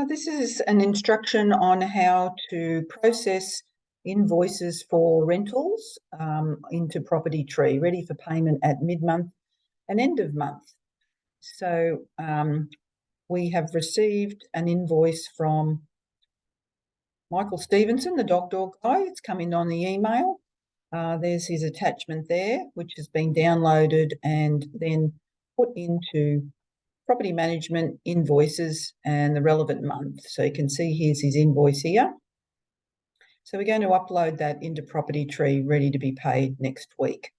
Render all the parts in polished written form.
This is an instruction on how to process invoices for rentals into Property Tree, ready for payment at mid-month and end of month. So we have received an invoice from Michael Stevenson, the dog guy. It's come in on the email. There's his attachment there, which has been downloaded and then put into Property Management Invoices and the relevant month. So you can see here's his invoice here. So we're going to upload that into Property Tree, ready to be paid next week.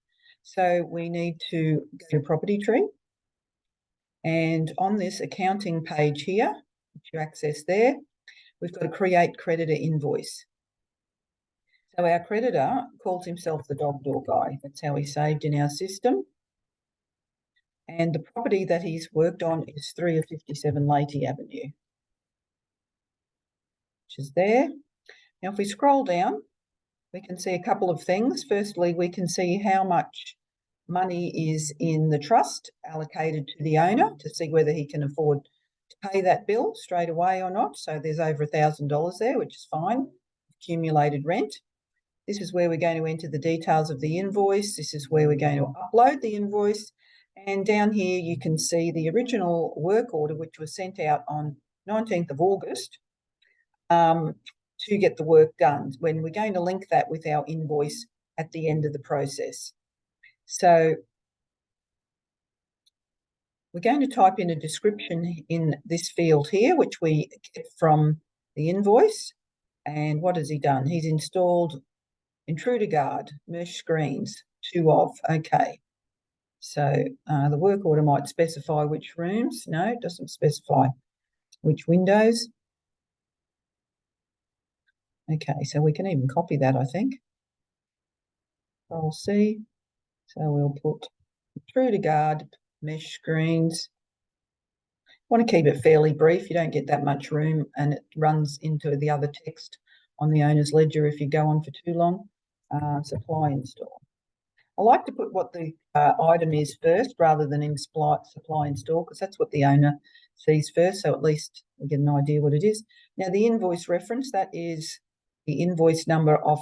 So we need to go to Property Tree, and on this accounting page here, which you access there, we've got to create creditor invoice. So our creditor calls himself the dog door guy. That's how he's saved in our system. And the property that he's worked on is 3 of 57 Leyte Avenue, which is there. Now, if we scroll down, we can see a couple of things. Firstly, we can see how much money is in the trust allocated to the owner to see whether he can afford to pay that bill straight away or not. So there's over $1,000 there, which is fine. Accumulated rent. This is where we're going to enter the details of the invoice. This is where we're going to upload the invoice. And down here, you can see the original work order, which was sent out on 19th of August to get the work done, when we're going to link that with our invoice at the end of the process. So we're going to type in a description in this field here, which we get from the invoice. And what has he done? He's installed intruder guard, mesh screens, 2 of. Okay. So the work order might specify which rooms. No, it doesn't specify which windows. Okay, so we can even copy that, I think. Control C. So we'll put intruder guard, mesh screens. Want to keep it fairly brief. You don't get that much room, and it runs into the other text on the owner's ledger if you go on for too long. Supply install. I like to put what the item is first rather than in supply install, because that's what the owner sees first, so at least we get an idea what it is. Now, the invoice reference, that is the invoice number of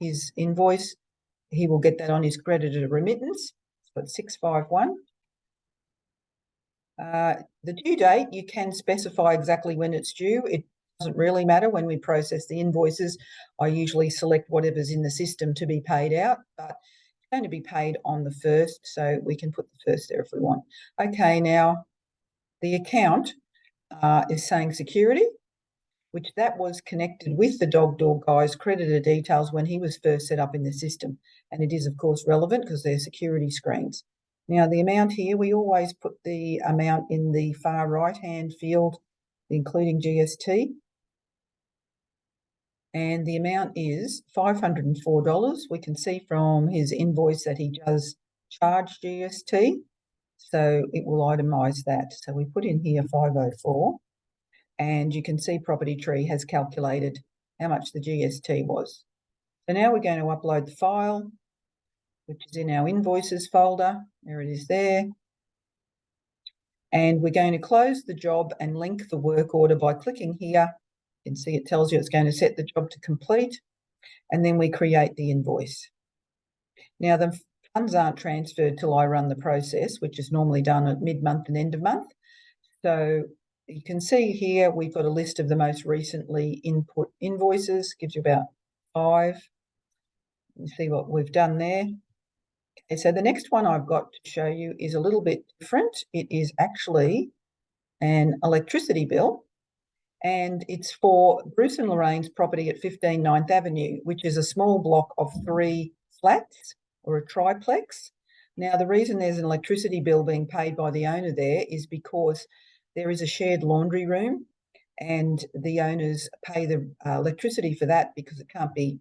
his invoice. He will get that on his creditor remittance. So it's 651. The due date, you can specify exactly when it's due. It doesn't really matter. When we process the invoices, I usually select whatever's in the system to be paid out, but it's going to be paid on the 1st, so we can put the 1st there if we want. Okay, now the account is saying security, which that was connected with the dog door guy's creditor details when he was first set up in the system. And it is, of course, relevant because they're security screens. Now, the amount here, we always put the amount in the far right-hand field, including GST. And the amount is $504. We can see from his invoice that he does charge GST, so it will itemise that. So we put in here 504, and you can see Property Tree has calculated how much the GST was. So now we're going to upload the file, which is in our invoices folder. There it is there. And we're going to close the job and link the work order by clicking here. You can see it tells you it's going to set the job to complete, and then we create the invoice. Now, the funds aren't transferred till I run the process, which is normally done at mid-month and end of month. So you can see here we've got a list of the most recently input invoices, gives you about 5. You see what we've done there. Okay, so the next one I've got to show you is a little bit different. It is actually an electricity bill, and it's for Bruce and Lorraine's property at 15 9th Avenue, which is a small block of 3 flats or a triplex. Now, the reason there's an electricity bill being paid by the owner there is because there is a shared laundry room, and the owners pay the electricity for that because it can't be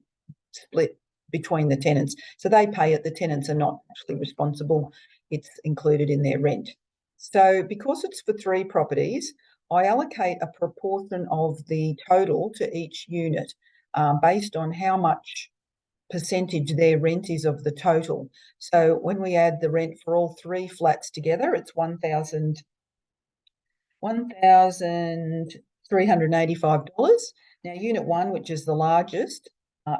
split between the tenants. So they pay it. The tenants are not actually responsible. It's included in their rent. So because it's for 3 properties, I allocate a proportion of the total to each unit based on how much percentage their rent is of the total. So when we add the rent for all 3 flats together, it's $385. Now, Unit 1, which is the largest,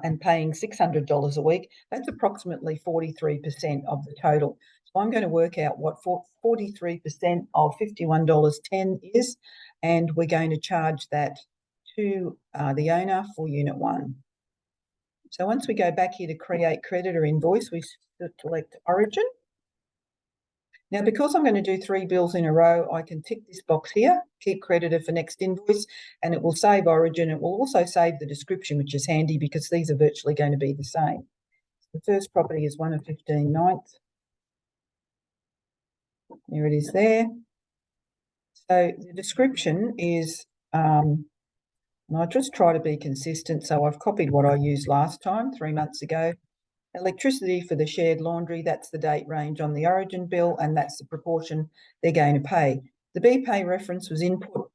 and paying $600 a week, that's approximately 43% of the total. So I'm going to work out what 43% of $51.10 is, and we're going to charge that to the owner for Unit 1. So once we go back here to create creditor invoice, we select Origin. Now, because I'm going to do 3 bills in a row, I can tick this box here, keep creditor for next invoice, and it will save Origin. It will also save the description, which is handy because these are virtually going to be the same. The first property is 1 of 15 ninths. There it is there. So the description is, and I just try to be consistent, so I've copied what I used last time, 3 months ago. Electricity for the shared laundry, that's the date range on the Origin bill, and that's the proportion they're going to pay. The BPay reference was input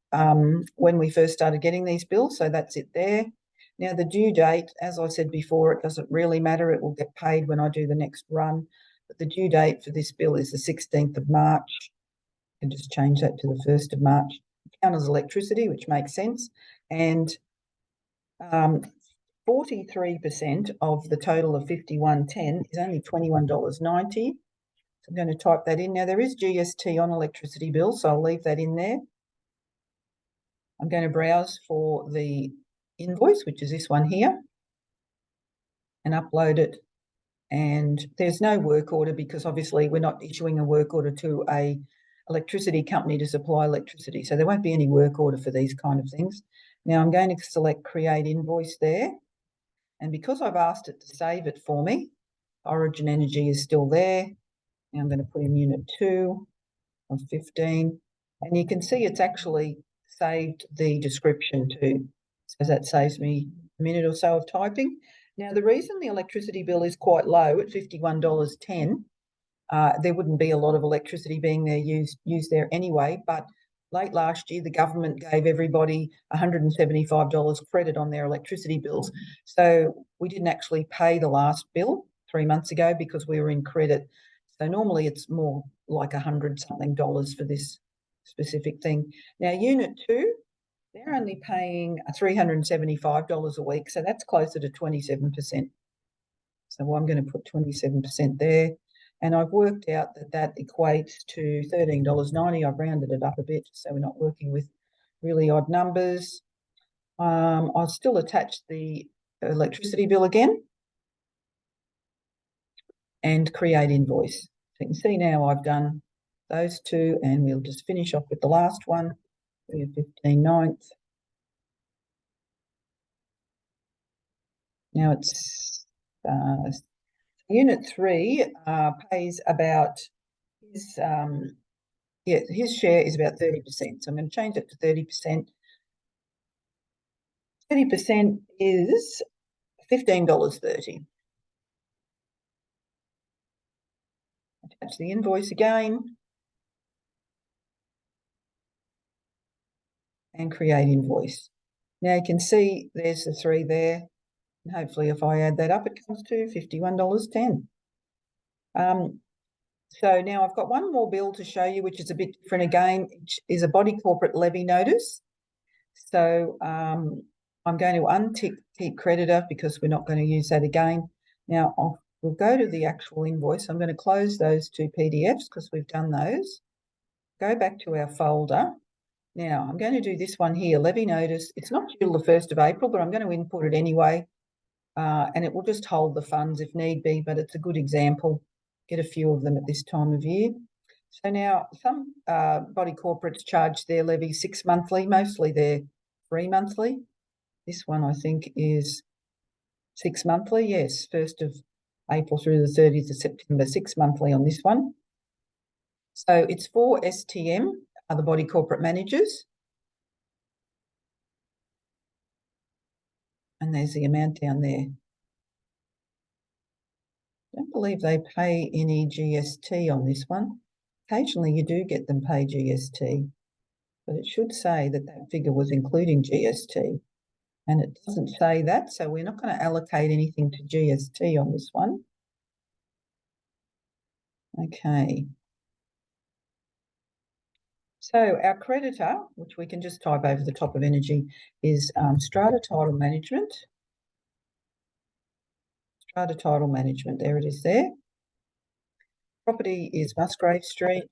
when we first started getting these bills, so that's it there. Now, the due date, as I said before, it doesn't really matter. It will get paid when I do the next run. But the due date for this bill is the 16th of March. I can just change that to the 1st of March. Count as electricity, which makes sense. And 43% of the total of $51.10 is only $21.90. So I'm going to type that in. Now, there is GST on electricity bills, so I'll leave that in there. I'm going to browse for the invoice, which is this one here, and upload it. And there's no work order because obviously we're not issuing a work order to a electricity company to supply electricity. So there won't be any work order for these kind of things. Now I'm going to select Create Invoice there. And because I've asked it to save it for me, Origin Energy is still there. Now I'm going to put in Unit 2 of 15. And you can see it's actually saved the description too. So that saves me a minute or so of typing. Now, the reason the electricity bill is quite low at $51.10, there wouldn't be a lot of electricity being there used there anyway, but late last year, the government gave everybody $175 credit on their electricity bills. So we didn't actually pay the last bill 3 months ago because we were in credit. So normally it's more like $100-something for this specific thing. Now, Unit 2, they're only paying $375 a week, so that's closer to 27%. So I'm going to put 27% there. And I've worked out that equates to $13.90. I've rounded it up a bit so we're not working with really odd numbers. I'll still attach the electricity bill again and create invoice. So you can see now I've done those two, and we'll just finish off with the last one. 15 ninths. Now it's Unit 3 pays about his share is about 30%. So I'm going to change it to 30%. 30% is $15.30. Attach the invoice again and create invoice. Now you can see there's the 3 there. And hopefully if I add that up, it comes to $51.10. So now I've got one more bill to show you, which is a bit different again, which is a body corporate levy notice. So I'm going to untick keep creditor because we're not going to use that again. Now we'll go to the actual invoice. I'm going to close those 2 PDFs because we've done those. Go back to our folder. Now I'm going to do this one here, levy notice. It's not till the 1st of April, but I'm going to input it anyway. And it will just hold the funds if need be, but it's a good example. Get a few of them at this time of year. So now some body corporates charge their levy 6 monthly, mostly they're 3 monthly. This one I think is 6 monthly, yes, 1st of April through the 30th of September, 6 monthly on this one. So it's for STM, the body corporate managers. And there's the amount down there. I don't believe they pay any GST on this one. Occasionally you do get them pay GST, but it should say that that figure was including GST. And it doesn't say that, so we're not going to allocate anything to GST on this one. Okay. So our creditor, which we can just type over the top of energy, is Strata Title Management. Strata Title Management, there it is there. Property is Musgrave Street.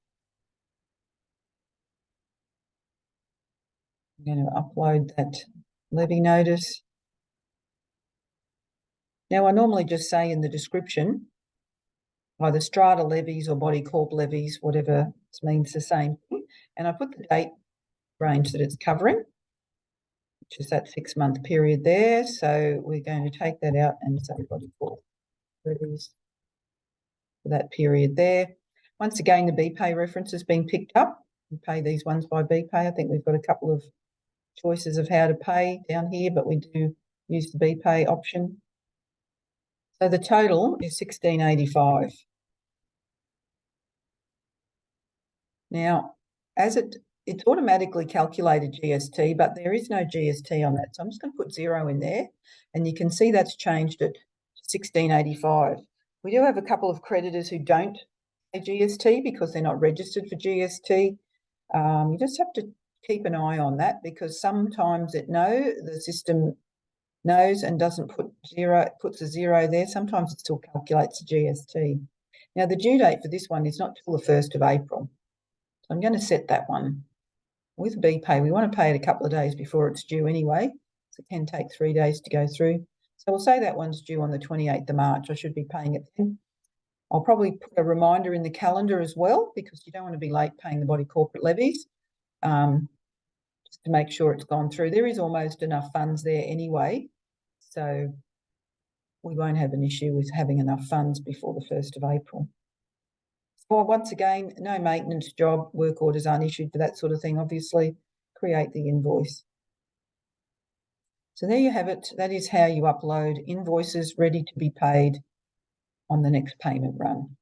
I'm going to upload that levy notice. Now, I normally just say in the description, either strata levies or body corp levies, whatever means the same thing. And I put the date range that it's covering, which is that 6-month period there. So we're going to take that out and say body corp levies for that period there. Once again, the BPay reference has been picked up. We pay these ones by BPay. I think we've got a couple of choices of how to pay down here, but we do use the BPay option. So the total is $16.85. Now, as it's automatically calculated GST, but there is no GST on that. So I'm just going to put 0 in there, and you can see that's changed it to $16.85. We do have a couple of creditors who don't pay GST because they're not registered for GST. You just have to keep an eye on that because sometimes the system knows and doesn't put 0, it puts a 0 there. Sometimes it still calculates the GST. Now, the due date for this one is not till the 1st of April. So I'm going to set that one. With BPay, we want to pay it a couple of days before it's due anyway. So it can take 3 days to go through. So we'll say that one's due on the 28th of March. I should be paying it then. I'll probably put a reminder in the calendar as well because you don't want to be late paying the body corporate levies. Just to make sure it's gone through. There is almost enough funds there anyway, so we won't have an issue with having enough funds before the 1st of April. So once again, no maintenance job, work orders aren't issued for that sort of thing, obviously. Create the invoice. So there you have it. That is how you upload invoices ready to be paid on the next payment run.